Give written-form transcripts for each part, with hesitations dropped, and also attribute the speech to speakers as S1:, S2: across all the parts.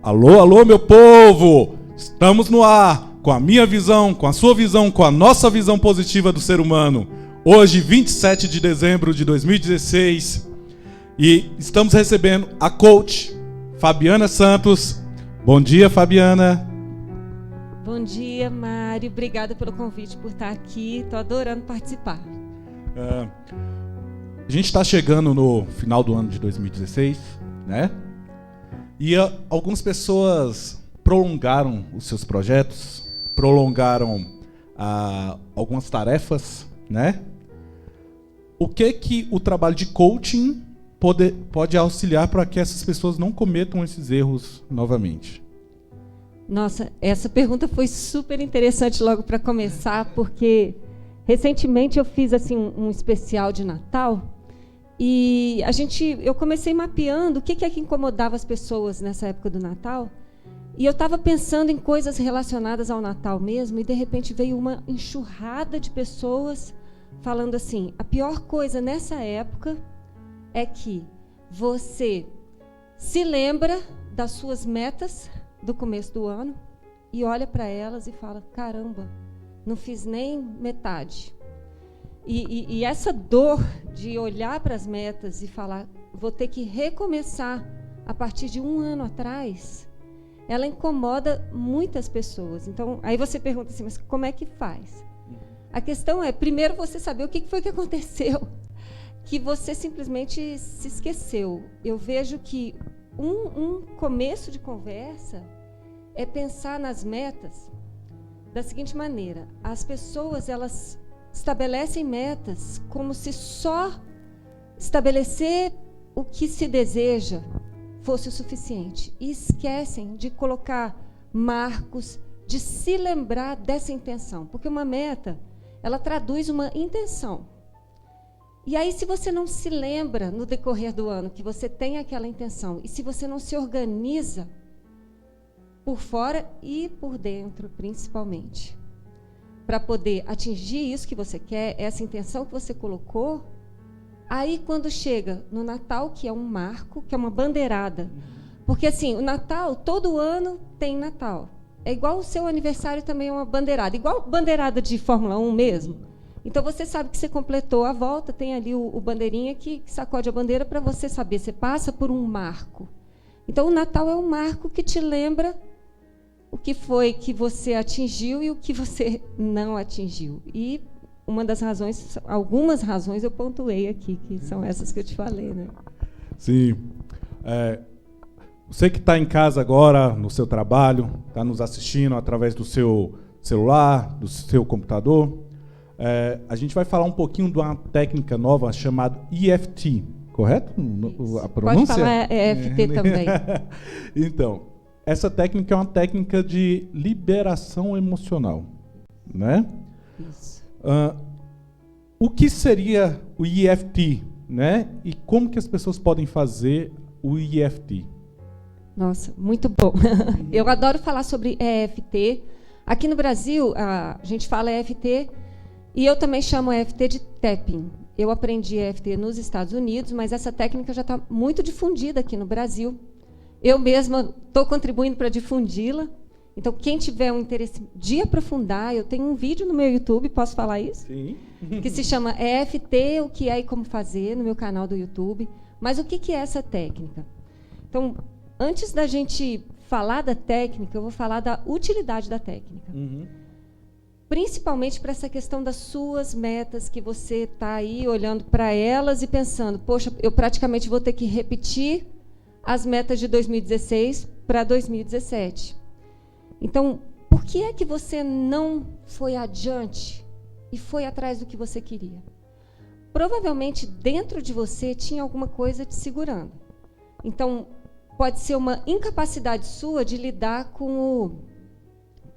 S1: Alô, alô, meu povo! Estamos no ar, com a minha visão, com a sua visão, com a nossa visão positiva do ser humano. Hoje, 27 de dezembro de 2016, e estamos recebendo a coach Fabiana Santos. Bom dia, Fabiana.
S2: Bom dia, Mário. Obrigada pelo convite, por estar aqui. Estou adorando participar.
S1: A gente está chegando no final do ano de 2016, né? E algumas pessoas prolongaram os seus projetos, prolongaram algumas tarefas, né? O que o trabalho de coaching pode auxiliar para que essas pessoas não cometam esses erros novamente?
S2: Nossa, essa pergunta foi super interessante logo para começar, porque recentemente eu fiz assim um especial de Natal e eu comecei mapeando o que é que incomodava as pessoas nessa época do Natal. E eu estava pensando em coisas relacionadas ao Natal mesmo, e de repente veio uma enxurrada de pessoas falando assim: a pior coisa nessa época é que você se lembra das suas metas do começo do ano e olha para elas e fala: caramba, não fiz nem metade. E essa dor de olhar para as metas e falar: vou ter que recomeçar a partir de um ano atrás, ela incomoda muitas pessoas. Então, aí você pergunta assim: mas como é que faz? A questão é, primeiro, você saber o que foi que aconteceu, que você simplesmente se esqueceu. Eu vejo que um começo de conversa é pensar nas metas da seguinte maneira: as pessoas, elas estabelecem metas como se só estabelecer o que se deseja fosse o suficiente, e esquecem de colocar marcos, de se lembrar dessa intenção, porque uma meta, ela traduz uma intenção. E aí, se você não se lembra no decorrer do ano que você tem aquela intenção, e se você não se organiza por fora e por dentro, principalmente, para poder atingir isso que você quer, essa intenção que você colocou, aí quando chega no Natal, que é um marco, que é uma bandeirada, porque assim, o Natal, todo ano tem Natal. É igual o seu aniversário também é uma bandeirada, igual bandeirada de Fórmula 1 mesmo. Então você sabe que você completou a volta, tem ali o bandeirinha que sacode a bandeira para você saber, você passa por um marco. Então o Natal é um marco que te lembra o que foi que você atingiu e o que você não atingiu. E uma das razões, algumas razões eu pontuei aqui, que são essas que eu te falei, né?
S1: Sim. Você que está em casa agora, no seu trabalho, está nos assistindo através do seu celular, do seu computador, a gente vai falar um pouquinho de uma técnica nova chamada EFT, correto? A pronúncia?
S2: Pode falar EFT também.
S1: Então, essa técnica é uma técnica de liberação emocional, né?
S2: Isso.
S1: O que seria o EFT, né? E como que as pessoas podem fazer o EFT?
S2: Nossa, muito bom. Eu adoro falar sobre EFT. Aqui no Brasil, a gente fala EFT e eu também chamo EFT de tapping. Eu aprendi EFT nos Estados Unidos, mas essa técnica já está muito difundida aqui no Brasil. Eu mesma estou contribuindo para difundi-la. Então, quem tiver um interesse de aprofundar, eu tenho um vídeo no meu YouTube, posso falar isso?
S1: Sim.
S2: Que se chama EFT, o que é e como fazer, no meu canal do YouTube. Mas o que é essa técnica? Então, antes da gente falar da técnica, eu vou falar da utilidade da técnica.
S1: Uhum.
S2: Principalmente para essa questão das suas metas, que você está aí olhando para elas e pensando: poxa, eu praticamente vou ter que repetir as metas de 2016 para 2017. Então, por que é que você não foi adiante e foi atrás do que você queria? Provavelmente dentro de você tinha alguma coisa te segurando. Então, pode ser uma incapacidade sua de lidar com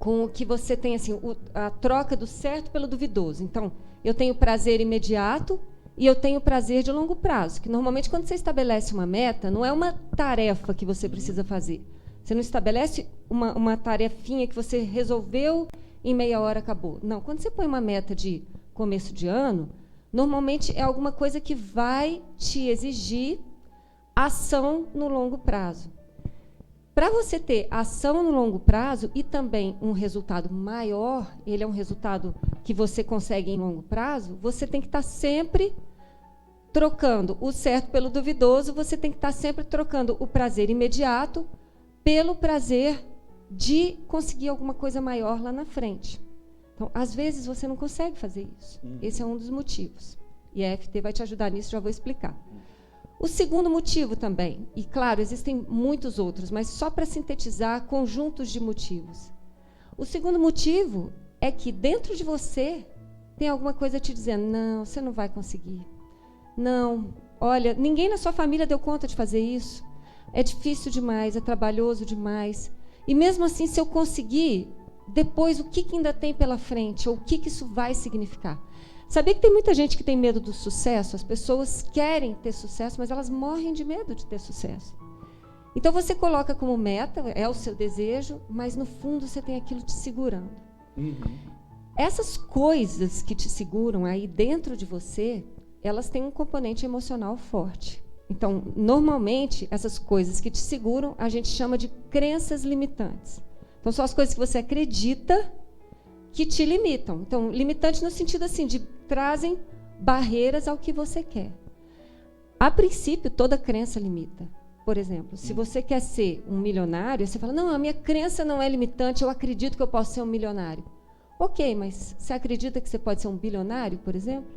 S2: o que você tem, assim, a troca do certo pelo duvidoso. Então, eu tenho prazer imediato e eu tenho prazer de longo prazo, que normalmente quando você estabelece uma meta, não é uma tarefa que você precisa fazer. Você não estabelece uma tarefinha que você resolveu em meia hora, acabou. Não, quando você põe uma meta de começo de ano, normalmente é alguma coisa que vai te exigir ação no longo prazo. para você ter ação no longo prazo e também um resultado maior, ele é um resultado que você consegue em longo prazo, você tem que estar sempre trocando o certo pelo duvidoso, você tem que estar sempre trocando o prazer imediato pelo prazer de conseguir alguma coisa maior lá na frente. Então, às vezes, você não consegue fazer isso. Esse é um dos motivos. E a EFT vai te ajudar nisso, já vou explicar. O segundo motivo também, e claro, existem muitos outros, mas só para sintetizar conjuntos de motivos. O segundo motivo é que dentro de você tem alguma coisa te dizendo, não, você não vai conseguir. Não, olha, ninguém na sua família deu conta de fazer isso. É difícil demais, é trabalhoso demais. E mesmo assim, se eu conseguir, depois o que ainda tem pela frente, ou o que isso vai significar? Sabia que tem muita gente que tem medo do sucesso? As pessoas querem ter sucesso, mas elas morrem de medo de ter sucesso. Então você coloca como meta, é o seu desejo, mas no fundo você tem aquilo te segurando. Essas coisas que te seguram aí dentro de você, elas têm um componente emocional forte. Então, normalmente, essas coisas que te seguram, a gente chama de crenças limitantes. Então, são as coisas que você acredita que te limitam. Então, limitante no sentido assim, de trazem barreiras ao que você quer. A princípio, toda crença limita. Por exemplo, se você quer ser um milionário, você fala, não, a minha crença não é limitante, eu acredito que eu posso ser um milionário. Ok, mas você acredita que você pode ser um bilionário, por exemplo?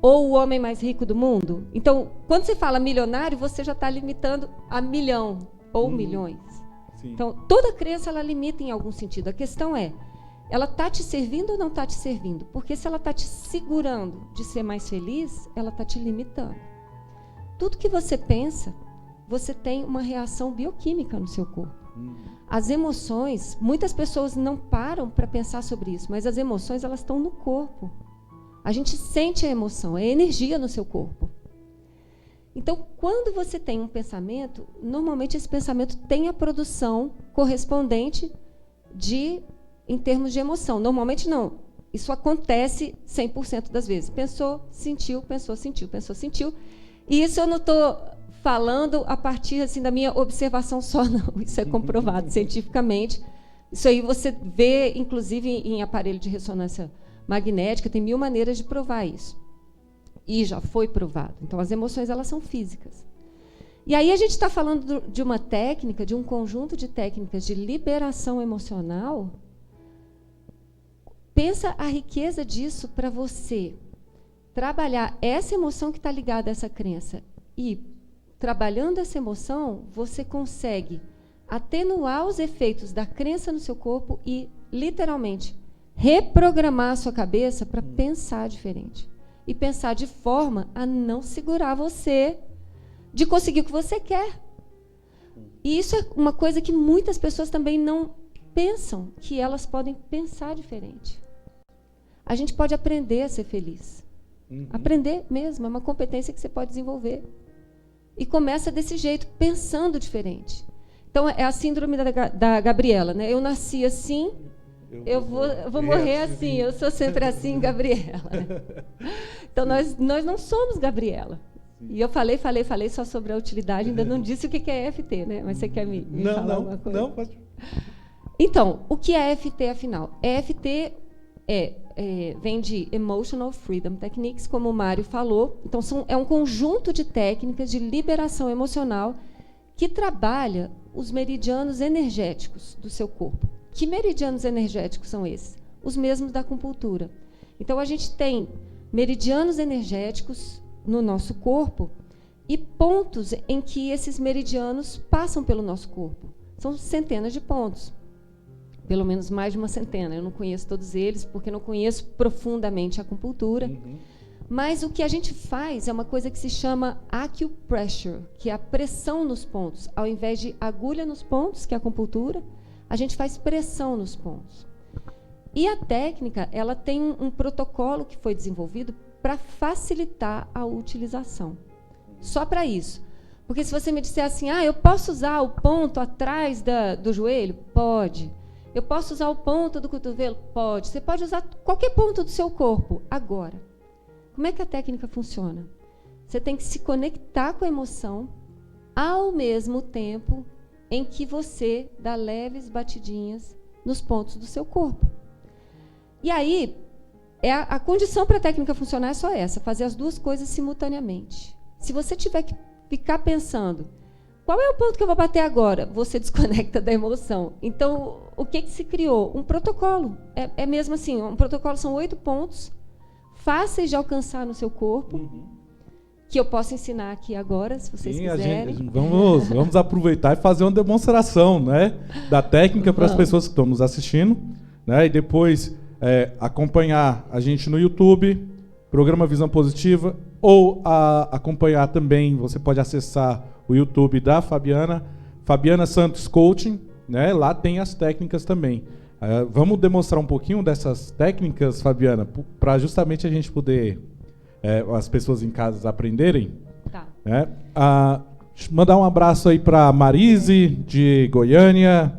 S2: Ou o homem mais rico do mundo? Então, quando você fala milionário, você já está limitando a milhão ou milhões. Sim. Então, toda crença, ela limita em algum sentido. A questão é, ela está te servindo ou não está te servindo? Porque se ela está te segurando de ser mais feliz, ela está te limitando. Tudo que você pensa, você tem uma reação bioquímica no seu corpo. As emoções, muitas pessoas não param para pensar sobre isso, mas as emoções, elas estão no corpo. A gente sente a emoção, é energia no seu corpo. Então, quando você tem um pensamento, normalmente esse pensamento tem a produção correspondente em termos de emoção. Normalmente não. Isso acontece 100% das vezes. Pensou, sentiu, pensou, sentiu, pensou, sentiu. E isso eu não estou falando a partir assim, da minha observação só, não. Isso é comprovado cientificamente. Isso aí você vê, inclusive, em aparelho de ressonância magnética, tem 1000 maneiras de provar isso. E já foi provado. Então, as emoções, elas são físicas. E aí a gente está falando de uma técnica, de um conjunto de técnicas de liberação emocional. Pensa a riqueza disso para você trabalhar essa emoção que está ligada a essa crença. E, trabalhando essa emoção, você consegue atenuar os efeitos da crença no seu corpo e, literalmente, reprogramar a sua cabeça para pensar diferente. E pensar de forma a não segurar você de conseguir o que você quer. E isso é uma coisa que muitas pessoas também não pensam, que elas podem pensar diferente. A gente pode aprender a ser feliz. Aprender mesmo, é uma competência que você pode desenvolver. E começa desse jeito, pensando diferente. Então, é a síndrome da Gabriela, né? Eu nasci assim, eu vou morrer assim, eu sou sempre assim, Gabriela. Né? Então, nós não somos Gabriela. E eu falei só sobre a utilidade, ainda não disse o que é EFT, né? Mas você quer me falar alguma coisa? Não, pode. Então, o que é EFT, afinal? EFT vem de Emotional Freedom Techniques, como o Mário falou. Então, é um conjunto de técnicas de liberação emocional que trabalha os meridianos energéticos do seu corpo. Que meridianos energéticos são esses? Os mesmos da acupuntura. Então, a gente tem meridianos energéticos no nosso corpo e pontos em que esses meridianos passam pelo nosso corpo. São centenas de pontos. Pelo menos mais de uma centena. Eu não conheço todos eles, porque não conheço profundamente a acupuntura. Mas o que a gente faz é uma coisa que se chama acupressure, que é a pressão nos pontos. Ao invés de agulha nos pontos, que é a acupuntura, a gente faz pressão nos pontos. E a técnica, ela tem um protocolo que foi desenvolvido para facilitar a utilização. Só para isso. Porque se você me disser assim, eu posso usar o ponto atrás do joelho? Pode. Eu posso usar o ponto do cotovelo? Pode. Você pode usar qualquer ponto do seu corpo. Agora, como é que a técnica funciona? Você tem que se conectar com a emoção, ao mesmo tempo em que você dá leves batidinhas nos pontos do seu corpo. E aí, a condição para a técnica funcionar é só essa, fazer as duas coisas simultaneamente. Se você tiver que ficar pensando, qual é o ponto que eu vou bater agora? Você desconecta da emoção. Então, o que se criou? Um protocolo. É mesmo assim, um protocolo são 8 pontos, fáceis de alcançar no seu corpo, que eu posso ensinar aqui agora, se vocês quiserem.
S1: Vamos aproveitar e fazer uma demonstração, né, da técnica para as pessoas que estão nos assistindo, né, e depois acompanhar a gente no YouTube, Programa Visão Positiva, ou acompanhar também, você pode acessar o YouTube da Fabiana Santos Coaching, né, lá tem as técnicas também. Vamos demonstrar um pouquinho dessas técnicas, Fabiana, para justamente a gente poder, as pessoas em casa aprenderem.
S2: Tá.
S1: Né? Mandar um abraço aí para Marise, de Goiânia,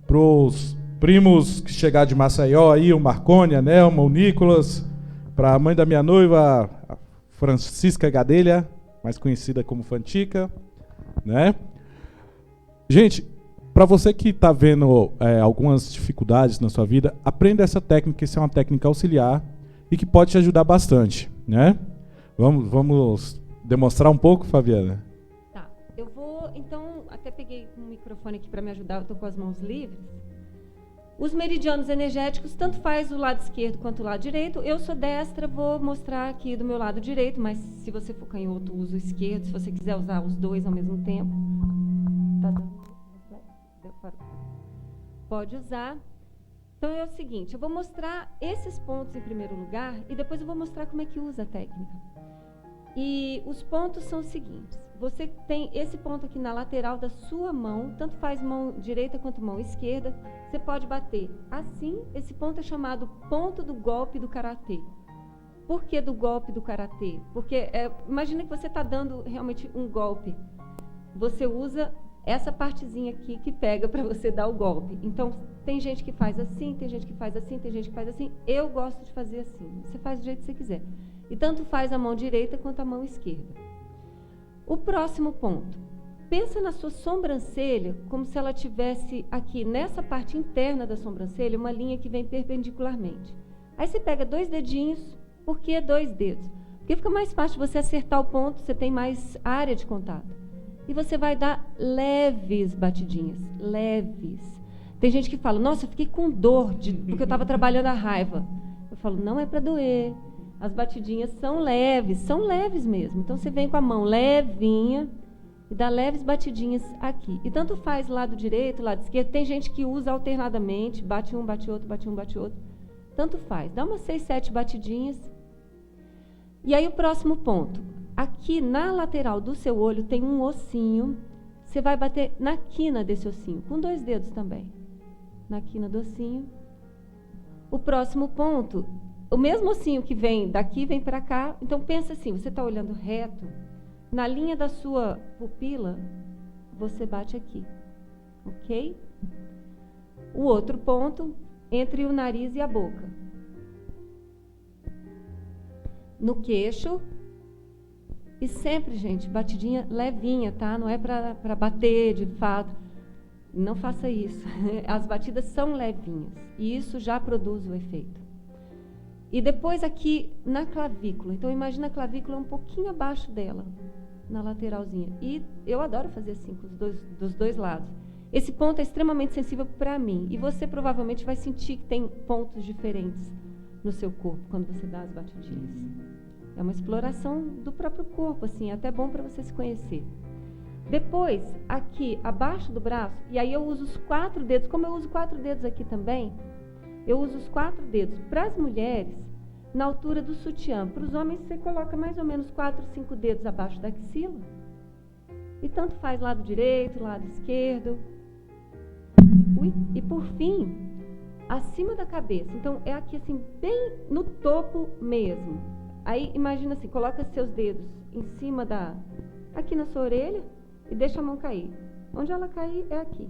S1: para os primos que chegaram de Maceió aí, o Marcone, a Nelma, o Nicolas, para a mãe da minha noiva, a Francisca Gadelha, mais conhecida como Fantica, né? Gente, para você que está vendo algumas dificuldades na sua vida, aprenda essa técnica, isso é uma técnica auxiliar e que pode te ajudar bastante, né? Vamos demonstrar um pouco, Fabiana?
S2: Tá, eu vou, então, até peguei um microfone aqui para me ajudar, eu estou com as mãos livres. Os meridianos energéticos, tanto faz o lado esquerdo quanto o lado direito. Eu sou destra, vou mostrar aqui do meu lado direito, mas se você for canhoto, usa o esquerdo, se você quiser usar os dois ao mesmo tempo. Tá dando? Pode usar. Então é o seguinte, eu vou mostrar esses pontos em primeiro lugar e depois eu vou mostrar como é que usa a técnica. E os pontos são os seguintes. Você tem esse ponto aqui na lateral da sua mão, tanto faz mão direita quanto mão esquerda. Você pode bater assim. Esse ponto é chamado ponto do golpe do karatê. Por que do golpe do karatê? Porque imagina que você está dando realmente um golpe. Você usa essa partezinha aqui que pega para você dar o golpe. Então, tem gente que faz assim, tem gente que faz assim, tem gente que faz assim. Eu gosto de fazer assim. Você faz do jeito que você quiser. E tanto faz a mão direita quanto a mão esquerda. O próximo ponto. Pensa na sua sobrancelha como se ela tivesse aqui, nessa parte interna da sobrancelha, uma linha que vem perpendicularmente. Aí você pega 2 dedinhos. Por que 2 dedos? Porque fica mais fácil você acertar o ponto, você tem mais área de contato. E você vai dar leves batidinhas, leves. Tem gente que fala, nossa, eu fiquei com dor porque eu estava trabalhando a raiva. Eu falo, não é para doer. As batidinhas são leves mesmo. Então, você vem com a mão levinha e dá leves batidinhas aqui. E tanto faz lado direito, lado esquerdo. Tem gente que usa alternadamente, bate um, bate outro, bate um, bate outro. Tanto faz. Dá umas 6, 7 batidinhas. E aí, o próximo ponto. Aqui na lateral do seu olho tem um ossinho. Você vai bater na quina desse ossinho, com 2 dedos também. Na quina do ossinho. O próximo ponto, o mesmo ossinho que vem daqui, vem para cá. Então, pensa assim, você está olhando reto. Na linha da sua pupila, você bate aqui. Ok? O outro ponto, entre o nariz e a boca. No queixo. E sempre, gente, batidinha levinha, tá? Não é para bater de fato. Não faça isso. As batidas são levinhas. E isso já produz o efeito. E depois aqui na clavícula. Então, imagina a clavícula um pouquinho abaixo dela, na lateralzinha. E eu adoro fazer assim, dos dois lados. Esse ponto é extremamente sensível para mim. E você provavelmente vai sentir que tem pontos diferentes no seu corpo quando você dá as batidinhas. É uma exploração do próprio corpo, assim, é até bom para você se conhecer. Depois, aqui abaixo do braço, e aí eu uso os 4 dedos, como eu uso 4 dedos aqui também, eu uso os 4 dedos. Para as mulheres, na altura do sutiã. Para os homens, você coloca mais ou menos 4, 5 dedos abaixo da axila. E tanto faz lado direito, lado esquerdo. E por fim, acima da cabeça. Então, é aqui assim, bem no topo mesmo. Aí, imagina assim, coloca seus dedos em cima aqui na sua orelha e deixa a mão cair. Onde ela cair é aqui.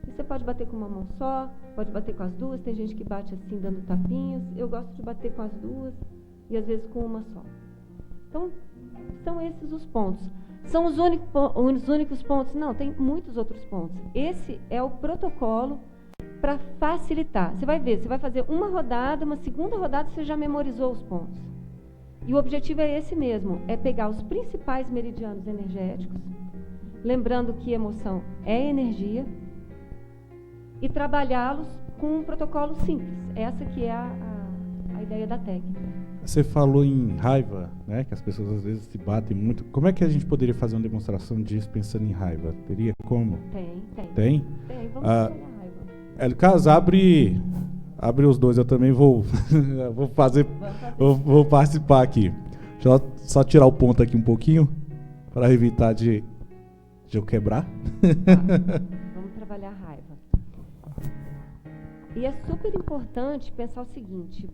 S2: E você pode bater com uma mão só, pode bater com as duas. Tem gente que bate assim, dando tapinhas. Eu gosto de bater com as duas e às vezes com uma só. Então, são esses os pontos. São os únicos pontos? Não, tem muitos outros pontos. Esse é o protocolo para facilitar. Você vai ver, você vai fazer uma rodada, uma segunda rodada, você já memorizou os pontos. E o objetivo é esse mesmo, é pegar os principais meridianos energéticos, lembrando que emoção é energia, e trabalhá-los com um protocolo simples. Essa que é a ideia da técnica.
S1: Você falou em raiva, né? Que as pessoas às vezes se batem muito. Como é que a gente poderia fazer uma demonstração disso pensando em raiva? Teria como?
S2: Tem.
S1: Tem?
S2: Tem, vamos trabalhar a raiva.
S1: Lucas, abre os dois, eu também vou vou participar aqui. Deixa eu só tirar o ponto aqui um pouquinho, para evitar de eu quebrar.
S2: Vamos trabalhar a raiva. E é super importante pensar o seguinte,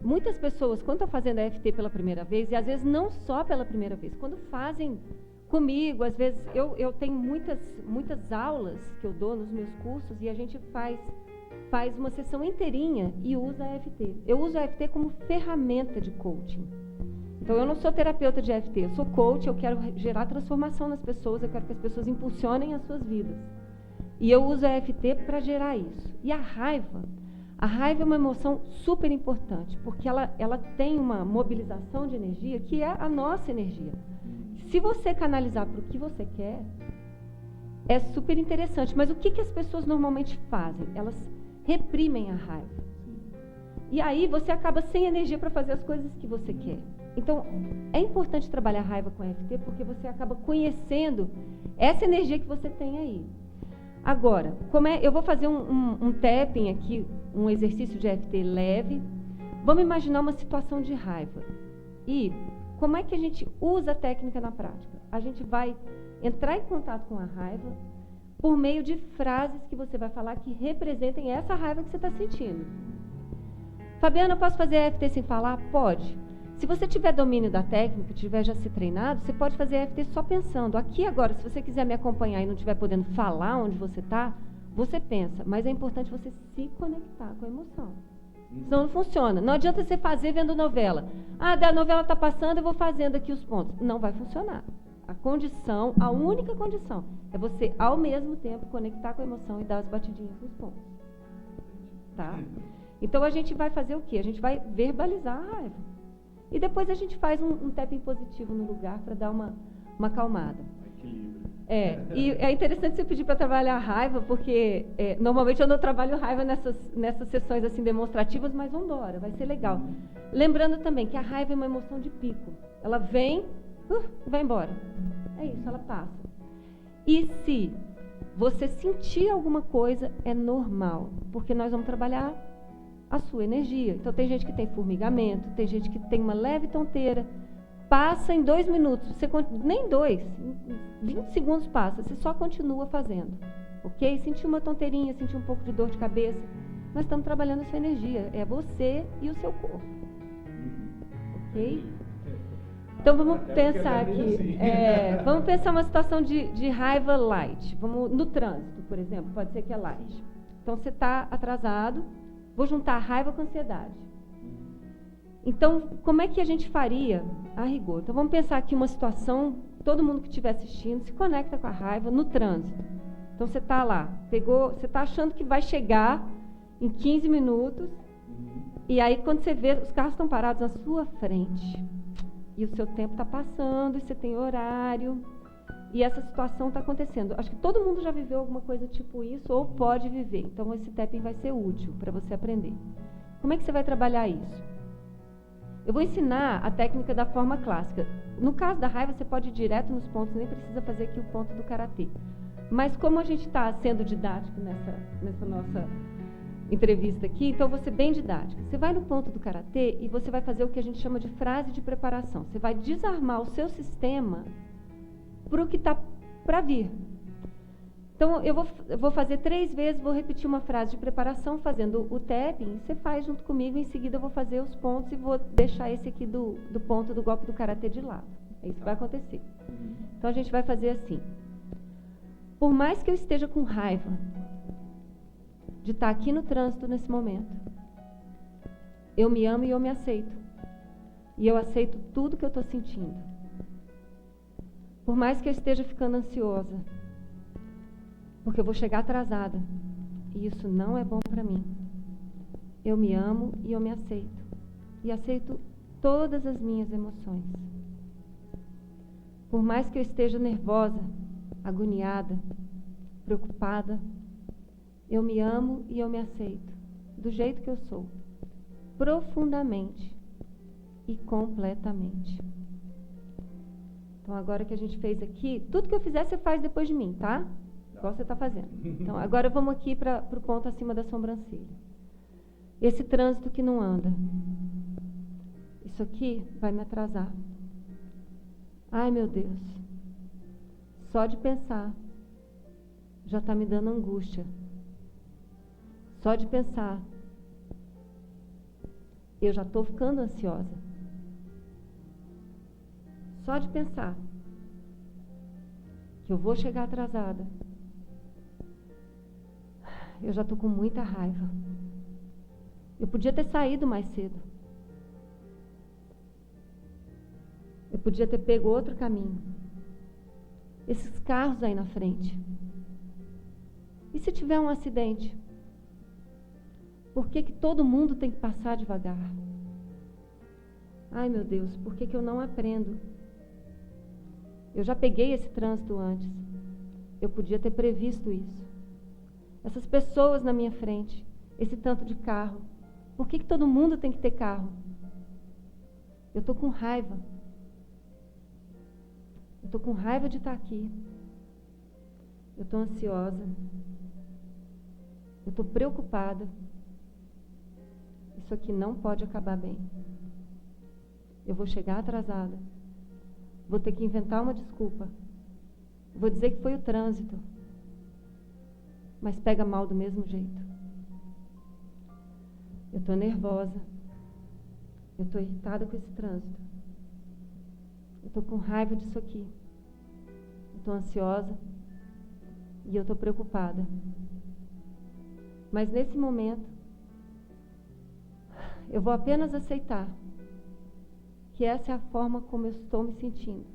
S2: muitas pessoas, quando estão fazendo a EFT pela primeira vez, e às vezes não só pela primeira vez, quando fazem comigo, às vezes eu tenho muitas aulas que eu dou nos meus cursos e a gente faz uma sessão inteirinha e usa a EFT. Eu uso a EFT como ferramenta de coaching. Então, eu não sou terapeuta de EFT, eu sou coach, eu quero gerar transformação nas pessoas, eu quero que as pessoas impulsionem as suas vidas. E eu uso a EFT para gerar isso. E a raiva é uma emoção super importante, porque ela tem uma mobilização de energia que é a nossa energia. Se você canalizar para o que você quer, é super interessante. Mas o que as pessoas normalmente fazem? Elas reprimem a raiva. E aí você acaba sem energia para fazer as coisas que você quer. Então, é importante trabalhar a raiva com a EFT, porque você acaba conhecendo essa energia que você tem aí. Agora, eu vou fazer um tapping aqui, um exercício de EFT leve. Vamos imaginar uma situação de raiva. E como é que a gente usa a técnica na prática? A gente vai entrar em contato com a raiva por meio de frases que você vai falar que representem essa raiva que você está sentindo. Fabiana, posso fazer EFT sem falar? Pode. Se você tiver domínio da técnica, tiver já se treinado, você pode fazer EFT só pensando. Aqui agora, se você quiser me acompanhar e não estiver podendo falar onde você está, você pensa. Mas é importante você se conectar com a emoção. Senão não funciona. Não adianta você fazer vendo novela. A novela está passando, eu vou fazendo aqui os pontos. Não vai funcionar. A única condição, é você, ao mesmo tempo, conectar com a emoção e dar as batidinhas nos pontos. Tá? Então, a gente vai fazer o quê? A gente vai verbalizar a raiva. E depois a gente faz um tapping positivo no lugar para dar uma acalmada. E é interessante você pedir para trabalhar a raiva, porque normalmente eu não trabalho raiva nessas sessões assim demonstrativas, mas vamos embora, vai ser legal. Lembrando também que a raiva é uma emoção de pico. Ela vem e vai embora. É isso, ela passa. E se você sentir alguma coisa, é normal, porque nós vamos trabalhar a sua energia. Então, tem gente que tem formigamento, tem gente que tem uma leve tonteira. Passa em 2 minutos, nem 2, 20 segundos passa, você só continua fazendo. Ok? Sentiu uma tonteirinha, sentiu um pouco de dor de cabeça. Nós estamos trabalhando a sua energia. É você e o seu corpo. Ok? Então, vamos pensar aqui. Vamos pensar uma situação de raiva light. Vamos no trânsito, por exemplo, pode ser que é light. Então, você está atrasado. Vou juntar a raiva com a ansiedade. Então, como é que a gente faria a rigor? Então, vamos pensar aqui uma situação, todo mundo que estiver assistindo se conecta com a raiva no trânsito. Então, você está lá, você está achando que vai chegar em 15 minutos, e aí, quando você vê, os carros estão parados na sua frente, e o seu tempo está passando, e você tem horário, e essa situação está acontecendo. Acho que todo mundo já viveu alguma coisa tipo isso, ou pode viver. Então, esse tapping vai ser útil para você aprender. Como é que você vai trabalhar isso? Eu vou ensinar a técnica da forma clássica. No caso da raiva, você pode ir direto nos pontos, nem precisa fazer aqui o ponto do karatê. Mas como a gente está sendo didático nessa nossa entrevista aqui, então eu vou ser bem didática. Você vai no ponto do karatê e você vai fazer o que a gente chama de frase de preparação. Você vai desarmar o seu sistema para o que está para vir. Então, eu vou fazer 3 vezes, vou repetir uma frase de preparação, fazendo o tapping, você faz junto comigo, em seguida eu vou fazer os pontos e vou deixar esse aqui do ponto do golpe do karatê de lado. É isso que vai acontecer. Então, a gente vai fazer assim. Por mais que eu esteja com raiva de estar aqui no trânsito nesse momento, eu me amo e eu me aceito. E eu aceito tudo que eu estou sentindo. Por mais que eu esteja ficando ansiosa, porque eu vou chegar atrasada, e isso não é bom para mim. Eu me amo e eu me aceito. E aceito todas as minhas emoções. Por mais que eu esteja nervosa, agoniada, preocupada, eu me amo e eu me aceito, do jeito que eu sou, profundamente e completamente. Então, agora que a gente fez aqui, tudo que eu fizer, você faz depois de mim, tá? Igual você está fazendo. Então, agora vamos aqui para o ponto acima da sobrancelha. Esse trânsito que não anda. Isso aqui vai me atrasar. Ai, meu Deus. Só de pensar já está me dando angústia. Só de pensar, eu já estou ficando ansiosa. Só de pensar que eu vou chegar atrasada, eu já estou com muita raiva. Eu podia ter saído mais cedo. Eu podia ter pego outro caminho. Esses carros aí na frente. E se tiver um acidente? Por que todo mundo tem que passar devagar? Ai, meu Deus, por que eu não aprendo? Eu já peguei esse trânsito antes. Eu podia ter previsto isso. Essas pessoas na minha frente, esse tanto de carro. Por que todo mundo tem que ter carro? Eu estou com raiva. Eu estou com raiva de estar aqui. Eu estou ansiosa. Eu estou preocupada. Isso aqui não pode acabar bem. Eu vou chegar atrasada. Vou ter que inventar uma desculpa. Vou dizer que foi o trânsito. Mas pega mal do mesmo jeito. Eu estou nervosa. Eu estou irritada com esse trânsito. Eu estou com raiva disso aqui. Eu estou ansiosa. E eu estou preocupada. Mas nesse momento, eu vou apenas aceitar que essa é a forma como eu estou me sentindo.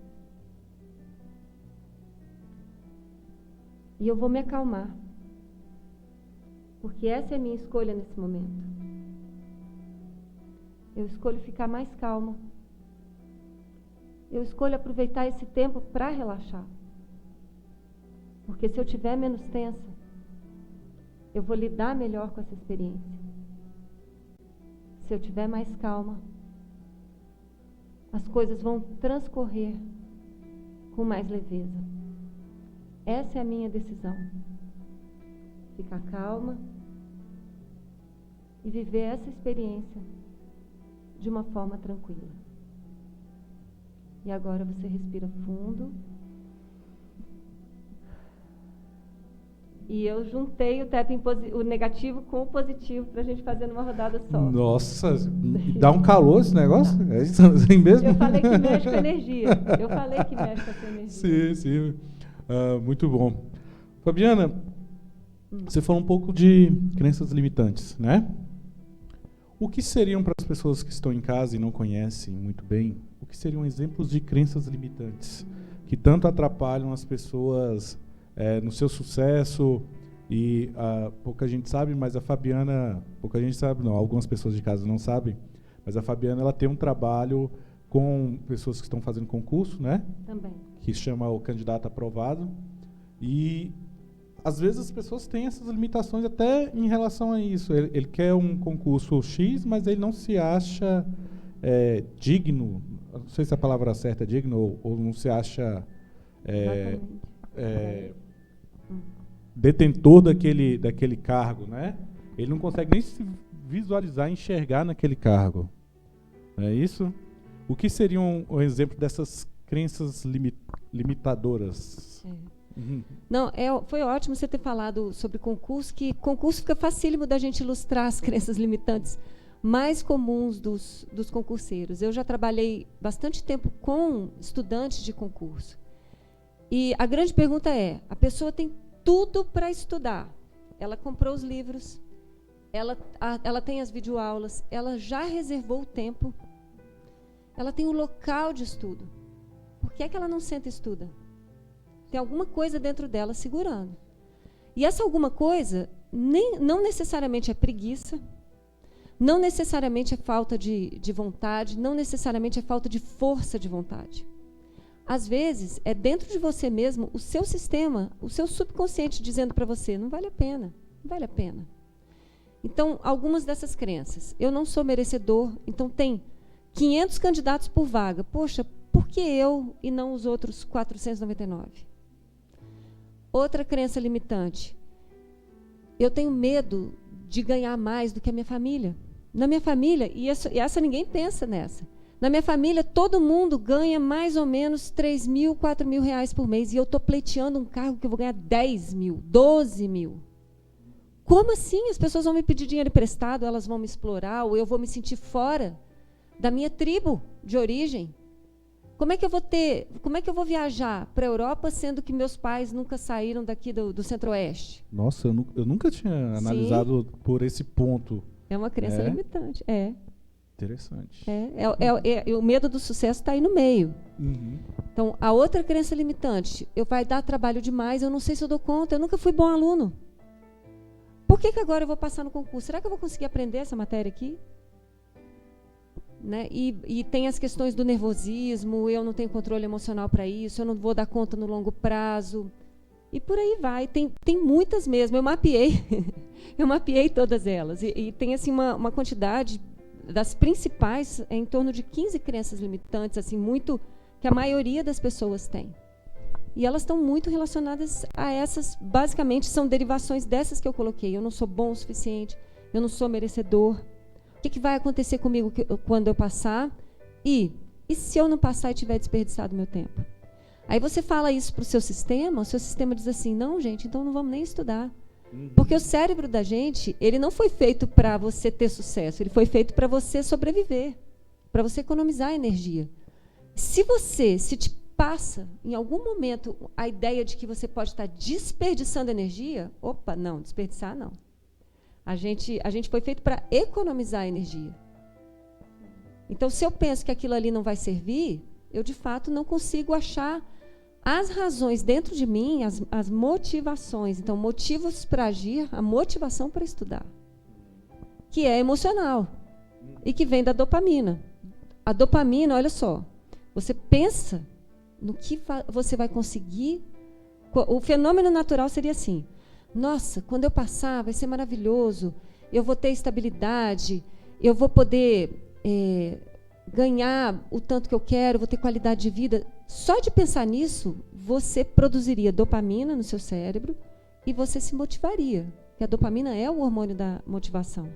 S2: E eu vou me acalmar. Porque essa é a minha escolha nesse momento. Eu escolho ficar mais calma. Eu escolho aproveitar esse tempo para relaxar. Porque se eu estiver menos tensa, eu vou lidar melhor com essa experiência. Se eu estiver mais calma, as coisas vão transcorrer com mais leveza. Essa é a minha decisão. Ficar calma e viver essa experiência de uma forma tranquila. E agora você respira fundo. E eu juntei o tapping o negativo com o positivo para a gente fazer numa rodada só.
S1: Nossa, dá um calor esse negócio? É isso assim mesmo?
S2: Eu falei que mexe com energia. Eu falei que mexe com a sua energia.
S1: Sim, sim. Muito bom. Fabiana, você falou um pouco de crenças limitantes, né? O que seriam, para as pessoas que estão em casa e não conhecem muito bem, o que seriam exemplos de crenças limitantes que tanto atrapalham as pessoas no seu sucesso? E pouca gente sabe, mas a Fabiana, pouca gente sabe, não, algumas pessoas de casa não sabem, mas a Fabiana, ela tem um trabalho com pessoas que estão fazendo concurso, né?
S2: Também.
S1: Que chama o Candidato Aprovado. E às vezes as pessoas têm essas limitações até em relação a isso. Ele quer um concurso X, mas ele não se acha digno, não sei se a palavra certa é digno, ou não se acha detentor daquele cargo, né? Ele não consegue nem se visualizar, enxergar naquele cargo. Não é isso? O que seria um exemplo dessas crenças limitadoras?
S2: Não, foi ótimo você ter falado sobre concurso, que concurso fica facílimo da gente ilustrar as crenças limitantes mais comuns dos concurseiros. Eu já trabalhei bastante tempo com estudantes de concurso. E a grande pergunta é, a pessoa tem tudo para estudar. Ela comprou os livros, ela tem as videoaulas, ela já reservou o tempo, ela tem o local de estudo. Por que é que ela não senta e estuda? Tem alguma coisa dentro dela segurando. E essa alguma coisa não necessariamente é preguiça, não necessariamente é falta de vontade, não necessariamente é falta de força de vontade. Às vezes, é dentro de você mesmo, o seu sistema, o seu subconsciente dizendo para você, não vale a pena, não vale a pena. Então, algumas dessas crenças. Eu não sou merecedor, então tem 500 candidatos por vaga. Poxa, por que eu e não os outros 499? Outra crença limitante. Eu tenho medo de ganhar mais do que a minha família. Na minha família, e essa ninguém pensa nessa, na minha família todo mundo ganha mais ou menos 3 mil, 4 mil reais por mês, e eu estou pleiteando um cargo que eu vou ganhar 10 mil, 12 mil. Como assim? As pessoas vão me pedir dinheiro emprestado, elas vão me explorar, ou eu vou me sentir fora da minha tribo de origem? Como é que eu vou viajar para a Europa, sendo que meus pais nunca saíram daqui do Centro-Oeste?
S1: Nossa, eu nunca tinha analisado por esse ponto.
S2: É uma crença limitante.
S1: Interessante.
S2: O medo do sucesso está aí no meio.
S1: Uhum.
S2: Então, a outra crença limitante, vai dar trabalho demais, eu não sei se eu dou conta, eu nunca fui bom aluno. Por que agora eu vou passar no concurso? Será que eu vou conseguir aprender essa matéria aqui? Né? E tem as questões do nervosismo, eu não tenho controle emocional para isso, eu não vou dar conta no longo prazo. E por aí vai. Tem muitas mesmo. Eu mapeei todas elas. E tem assim, uma quantidade das principais, em torno de 15 crenças limitantes, assim, muito, que a maioria das pessoas tem. E elas estão muito relacionadas a essas, basicamente, são derivações dessas que eu coloquei. Eu não sou bom o suficiente, eu não sou merecedor. O que vai acontecer comigo quando eu passar? E se eu não passar e tiver desperdiçado meu tempo? Aí você fala isso para o seu sistema diz assim, não, gente, então não vamos nem estudar. Porque o cérebro da gente, ele não foi feito para você ter sucesso, ele foi feito para você sobreviver, para você economizar energia. Se te passa, em algum momento, a ideia de que você pode estar desperdiçando energia, não, desperdiçar não. A gente foi feito para economizar energia. Então, se eu penso que aquilo ali não vai servir, eu, de fato, não consigo achar as razões dentro de mim, as motivações. Então, motivos para agir, a motivação para estudar, que é emocional e que vem da dopamina. A dopamina, olha só, você pensa no que você vai conseguir. O fenômeno natural seria assim, nossa, quando eu passar vai ser maravilhoso, eu vou ter estabilidade, eu vou poder ganhar o tanto que eu quero, vou ter qualidade de vida. Só de pensar nisso, você produziria dopamina no seu cérebro e você se motivaria, porque a dopamina é o hormônio da motivação.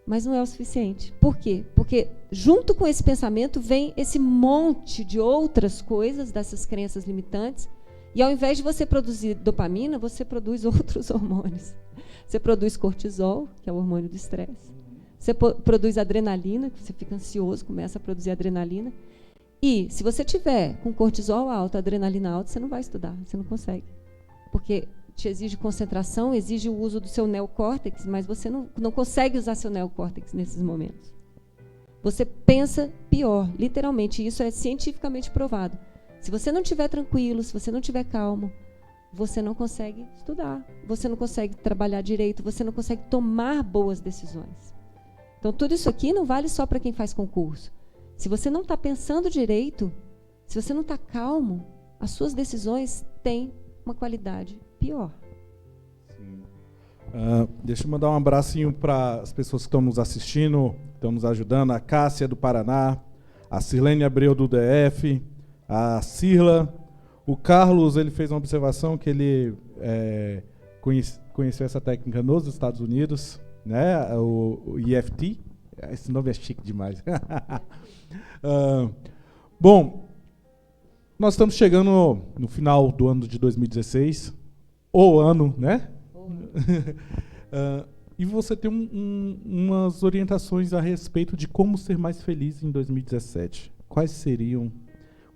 S2: Mas não é o suficiente. Por quê? Porque junto com esse pensamento vem esse monte de outras coisas, dessas crenças limitantes, e ao invés de você produzir dopamina, você produz outros hormônios. Você produz cortisol, que é o hormônio do estresse. Você produz adrenalina, que você fica ansioso, começa a produzir adrenalina. E se você tiver com cortisol alto, adrenalina alta, você não vai estudar, você não consegue. Porque te exige concentração, exige o uso do seu neocórtex, mas você não consegue usar seu neocórtex nesses momentos. Você pensa pior, literalmente, isso é cientificamente provado. Se você não estiver tranquilo, se você não estiver calmo, você não consegue estudar, você não consegue trabalhar direito, você não consegue tomar boas decisões. Então, tudo isso aqui não vale só para quem faz concurso. Se você não está pensando direito, se você não está calmo, as suas decisões têm uma qualidade pior.
S1: Sim. Deixa eu mandar um abracinho para as pessoas que estão nos assistindo, estão nos ajudando. A Cássia, do Paraná, a Sirlene Abreu, do DF, a Cirla. O Carlos, ele fez uma observação que ele conheceu essa técnica nos Estados Unidos, né? O EFT. Esse nome é chique demais. Bom, nós estamos chegando no final do ano de 2016, o ano, né? E você tem umas orientações a respeito de como ser mais feliz em 2017. Quais seriam?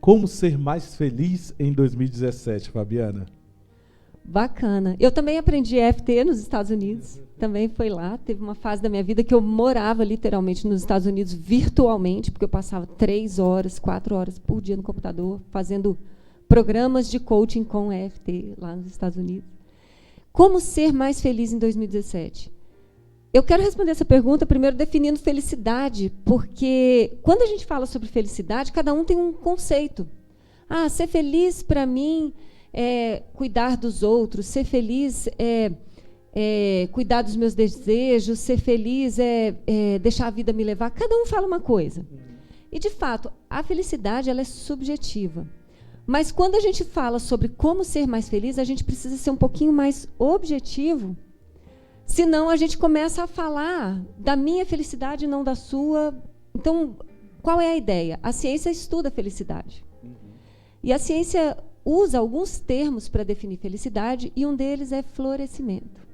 S1: Como ser mais feliz em 2017, Fabiana?
S2: Bacana. Eu também aprendi EFT nos Estados Unidos. Também foi lá. Teve uma fase da minha vida que eu morava literalmente nos Estados Unidos virtualmente, porque eu passava 3 horas, 4 horas por dia no computador, fazendo programas de coaching com EFT lá nos Estados Unidos. Como ser mais feliz em 2017? Eu quero responder essa pergunta primeiro definindo felicidade, porque quando a gente fala sobre felicidade, cada um tem um conceito. Ser feliz para mim é cuidar dos outros, ser feliz é cuidar dos meus desejos, ser feliz é deixar a vida me levar. Cada um fala uma coisa. E, de fato, a felicidade ela é subjetiva. Mas, quando a gente fala sobre como ser mais feliz, a gente precisa ser um pouquinho mais objetivo, senão a gente começa a falar da minha felicidade e não da sua. Então, qual é a ideia? A ciência estuda a felicidade. E a ciência usa alguns termos para definir felicidade, e um deles é florescimento.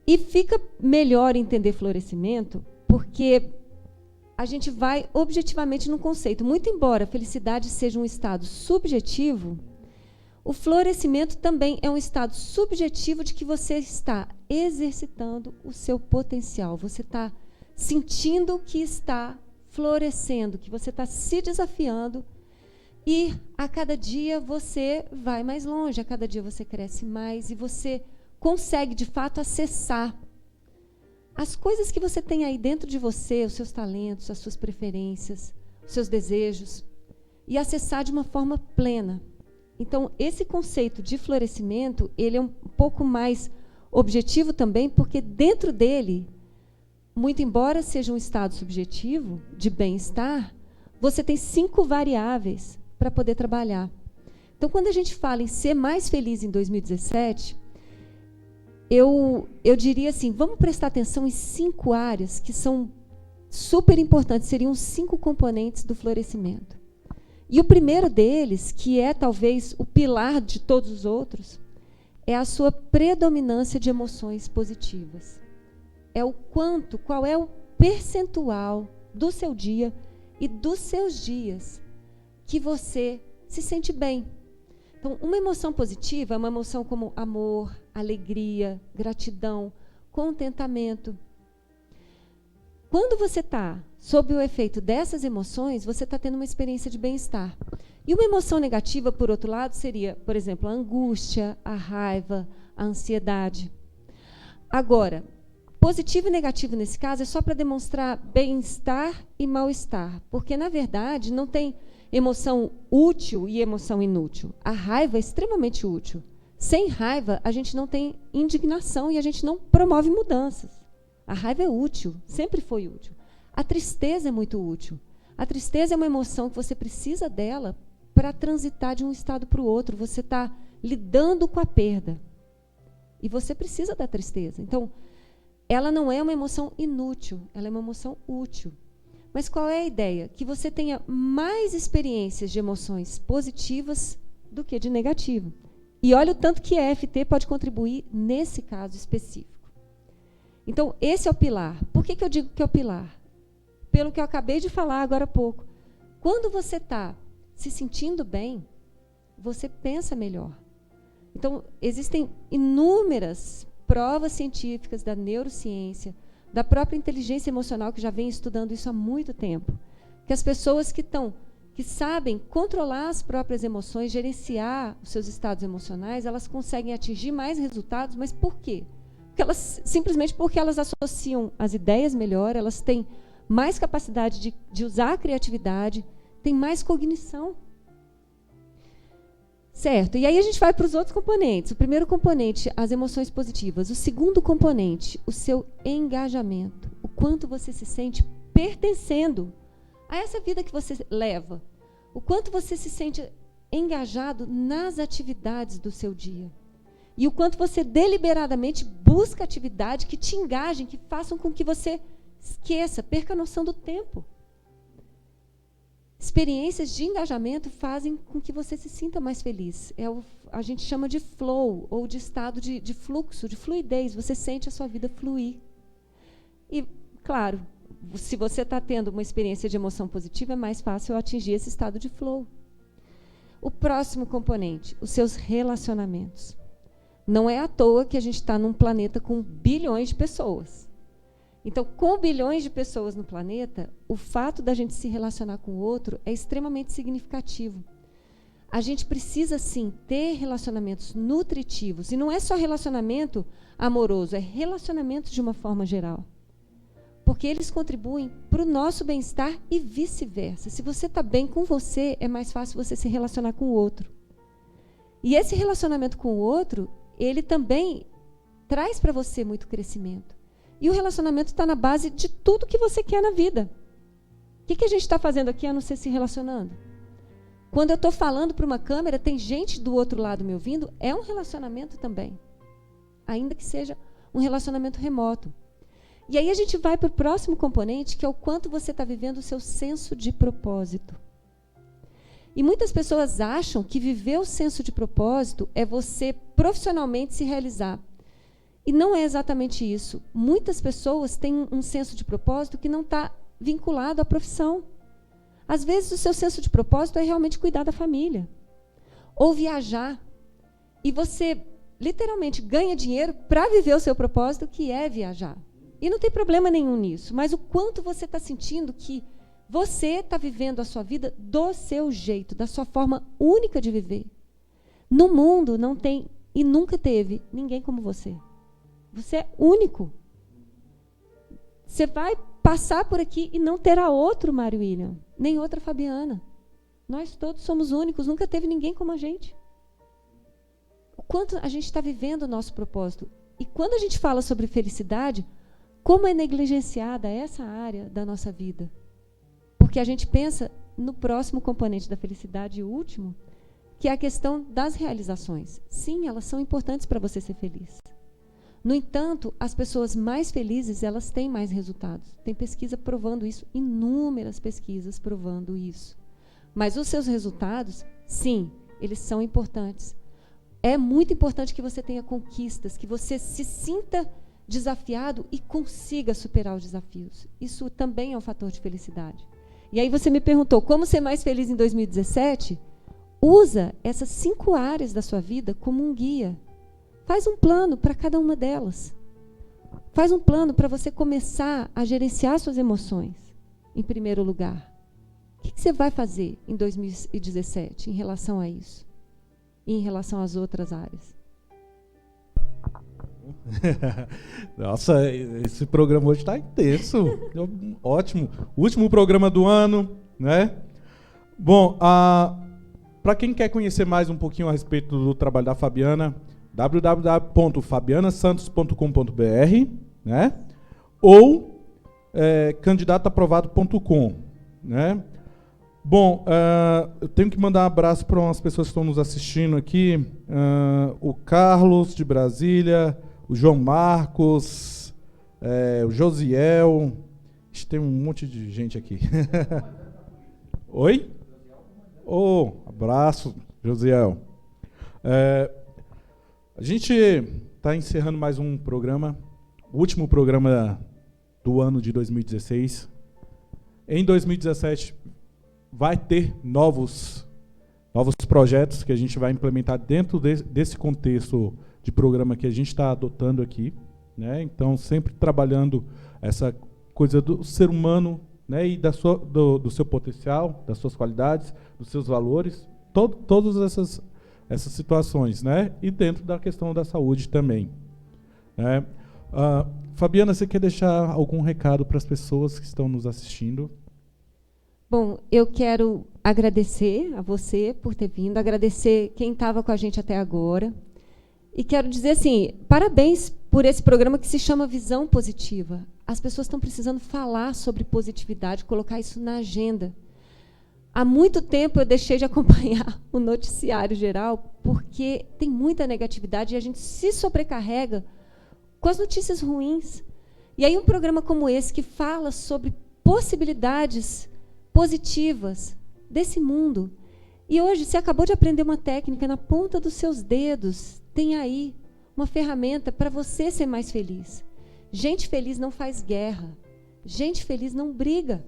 S2: E fica melhor entender florescimento porque a gente vai objetivamente num conceito. Muito embora a felicidade seja um estado subjetivo, o florescimento também é um estado subjetivo de que você está exercitando o seu potencial. Você está sentindo que está florescendo, que você está se desafiando. E a cada dia você vai mais longe, a cada dia você cresce mais e você consegue, de fato, acessar as coisas que você tem aí dentro de você, os seus talentos, as suas preferências, os seus desejos, e acessar de uma forma plena. Então, esse conceito de florescimento, ele é um pouco mais objetivo também, porque dentro dele, muito embora seja um estado subjetivo de bem-estar, você tem 5 variáveis para poder trabalhar. Então, quando a gente fala em ser mais feliz em 2017, eu diria assim, vamos prestar atenção em 5 áreas que são super importantes, seriam 5 componentes do florescimento. E o primeiro deles, que é talvez o pilar de todos os outros, é a sua predominância de emoções positivas. É qual é o percentual do seu dia e dos seus dias que você se sente bem. Então, uma emoção positiva é uma emoção como amor, alegria, gratidão, contentamento. Quando você está sob o efeito dessas emoções, você está tendo uma experiência de bem-estar. E uma emoção negativa, por outro lado, seria, por exemplo, a angústia, a raiva, a ansiedade. Agora, positivo e negativo nesse caso é só para demonstrar bem-estar e mal-estar, porque, na verdade, não tem emoção útil e emoção inútil. A raiva é extremamente útil. Sem raiva, a gente não tem indignação e a gente não promove mudanças. A raiva é útil, sempre foi útil. A tristeza é muito útil. A tristeza é uma emoção que você precisa dela para transitar de um estado para o outro. Você está lidando com a perda. E você precisa da tristeza. Então, ela não é uma emoção inútil, ela é uma emoção útil. Mas qual é a ideia? Que você tenha mais experiências de emoções positivas do que de negativo. E olha o tanto que a EFT pode contribuir nesse caso específico. Então, esse é o pilar. Por que eu digo que é o pilar? Pelo que eu acabei de falar agora há pouco. Quando você está se sentindo bem, você pensa melhor. Então, existem inúmeras provas científicas da neurociência, da própria inteligência emocional, que já vem estudando isso há muito tempo, que as pessoas que sabem controlar as próprias emoções, gerenciar os seus estados emocionais, elas conseguem atingir mais resultados. Mas por quê? Simplesmente porque elas associam as ideias melhor, elas têm mais capacidade de usar a criatividade, têm mais cognição. Certo, e aí a gente vai para os outros componentes. O primeiro componente, as emoções positivas. O segundo componente, o seu engajamento. O quanto você se sente pertencendo a essa vida que você leva. O quanto você se sente engajado nas atividades do seu dia. E o quanto você deliberadamente busca atividades que te engajem, que façam com que você esqueça, perca a noção do tempo. Experiências de engajamento fazem com que você se sinta mais feliz. A gente chama de flow, ou de estado de fluxo, de fluidez. Você sente a sua vida fluir. E, claro, se você está tendo uma experiência de emoção positiva, é mais fácil atingir esse estado de flow. O próximo componente, os seus relacionamentos. Não é à toa que a gente está num planeta com bilhões de pessoas. Então, com bilhões de pessoas no planeta, o fato da gente se relacionar com o outro é extremamente significativo. a gente precisa, sim, ter relacionamentos nutritivos. E não é só relacionamento amoroso, é relacionamento de uma forma geral. Porque eles contribuem para o nosso bem-estar e vice-versa. Se você está bem com você, é mais fácil você se relacionar com o outro. E esse relacionamento com o outro, ele também traz para você muito crescimento. E o relacionamento está na base de tudo que você quer na vida. O que a gente está fazendo aqui a não ser se relacionando? Quando eu estou falando para uma câmera, tem gente do outro lado me ouvindo, é um relacionamento também. Ainda que seja um relacionamento remoto. E aí a gente vai para o próximo componente, que é o quanto você está vivendo o seu senso de propósito. E muitas pessoas acham que viver o senso de propósito é você profissionalmente se realizar. E não é exatamente isso. Muitas pessoas têm um senso de propósito que não está vinculado à profissão. Às vezes o seu senso de propósito é realmente cuidar da família. Ou viajar. E você literalmente ganha dinheiro para viver o seu propósito, que é viajar. E não tem problema nenhum nisso. Mas o quanto você está sentindo que você está vivendo a sua vida do seu jeito, da sua forma única de viver. No mundo não tem e nunca teve ninguém como você. Você é único. Você vai passar por aqui e não terá outro Mário William, nem outra Fabiana. Nós todos somos únicos, nunca teve ninguém como a gente. O quanto a gente está vivendo o nosso propósito. E quando a gente fala sobre felicidade, como é negligenciada essa área da nossa vida? Porque a gente pensa no próximo componente da felicidade, o último, que é a questão das realizações. Sim, elas são importantes para você ser feliz. No entanto, as pessoas mais felizes, elas têm mais resultados. Tem pesquisa provando isso, inúmeras pesquisas provando isso. Mas os seus resultados, sim, eles são importantes. É muito importante que você tenha conquistas, que você se sinta desafiado e consiga superar os desafios. Isso também é um fator de felicidade. E aí você me perguntou, como ser mais feliz em 2017? Usa essas 5 áreas da sua vida como um guia. Faz um plano para cada uma delas. Faz um plano para você começar a gerenciar suas emoções, em primeiro lugar. O que você vai fazer em 2017 em relação a isso? E em relação às outras áreas?
S1: Nossa, esse programa hoje está intenso. Ótimo. Último programa do ano, né? Bom, para quem quer conhecer mais um pouquinho a respeito do trabalho da Fabiana, www.fabianasantos.com.br, né? Ou candidatoaprovado.com, né? Bom, eu tenho que mandar um abraço para umas pessoas que estão nos assistindo aqui. O Carlos, de Brasília, o João Marcos, o Josiel. Tem um monte de gente aqui. Oi? Abraço, Josiel. A gente está encerrando mais um programa, o último programa do ano de 2016. Em 2017 vai ter novos projetos que a gente vai implementar dentro desse contexto de programa que a gente está adotando aqui, né? Então, sempre trabalhando essa coisa do ser humano, né? E do seu potencial, das suas qualidades, dos seus valores, todas essas situações, né? E dentro da questão da saúde também, né? Fabiana, você quer deixar algum recado para as pessoas que estão nos assistindo?
S2: Bom, eu quero agradecer a você por ter vindo, agradecer quem estava com a gente até agora. E quero dizer assim, parabéns por esse programa que se chama Visão Positiva. As pessoas estão precisando falar sobre positividade, colocar isso na agenda. Há muito tempo eu deixei de acompanhar o noticiário geral, porque tem muita negatividade e a gente se sobrecarrega com as notícias ruins. E aí um programa como esse, que fala sobre possibilidades positivas desse mundo. E hoje você acabou de aprender uma técnica na ponta dos seus dedos. Tem aí uma ferramenta para você ser mais feliz. Gente feliz não faz guerra. Gente feliz não briga.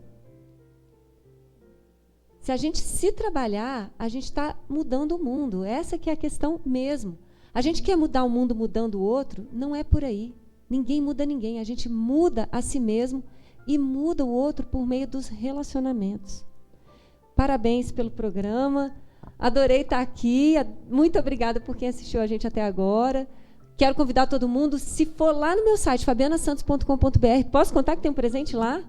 S2: Se a gente se trabalhar, a gente está mudando o mundo. Essa que é a questão mesmo. A gente quer mudar o mundo mudando o outro? Não é por aí. Ninguém muda ninguém. A gente muda a si mesmo e muda o outro por meio dos relacionamentos. Parabéns pelo programa. Adorei estar aqui. Muito obrigada por quem assistiu a gente até agora. Quero convidar todo mundo, se for lá no meu site, fabianasantos.com.br, posso contar que tem um presente lá?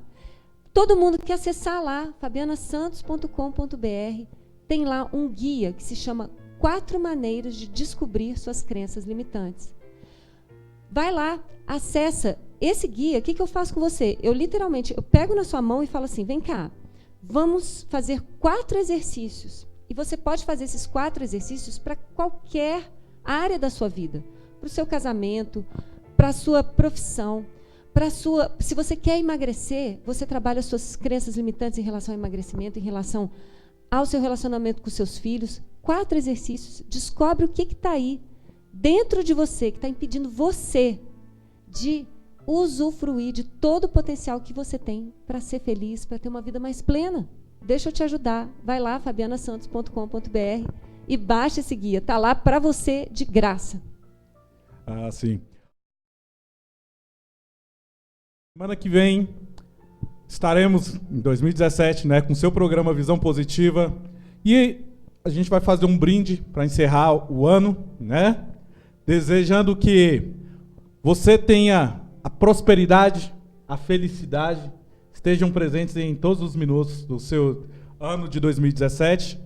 S2: Todo mundo que acessar lá, fabianasantos.com.br, tem lá um guia que se chama 4 maneiras de descobrir suas crenças limitantes. Vai lá, acessa esse guia. O que eu faço com você? Eu pego na sua mão e falo assim, vem cá, vamos fazer 4 exercícios. E você pode fazer esses 4 exercícios para qualquer área da sua vida. Para o seu casamento, para a sua profissão, se você quer emagrecer, você trabalha as suas crenças limitantes em relação ao emagrecimento, em relação ao seu relacionamento com os seus filhos. 4 exercícios, descobre o que está aí, dentro de você, que está impedindo você de usufruir de todo o potencial que você tem para ser feliz, para ter uma vida mais plena. Deixa eu te ajudar. Vai lá, fabianasantos.com.br e baixa esse guia. Está lá para você de graça.
S1: Ah, sim. Semana que vem estaremos em 2017, né, com o seu programa Visão Positiva. E a gente vai fazer um brinde para encerrar o ano, né? Desejando que você tenha a prosperidade, a felicidade, estejam presentes em todos os minutos do seu ano de 2017.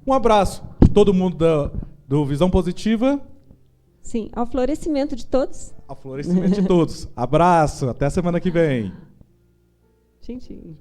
S1: Um abraço de todo mundo do Visão Positiva.
S2: Sim, ao florescimento de todos.
S1: Ao florescimento de todos. Abraço, até a semana que vem.
S2: Tchim, tchim.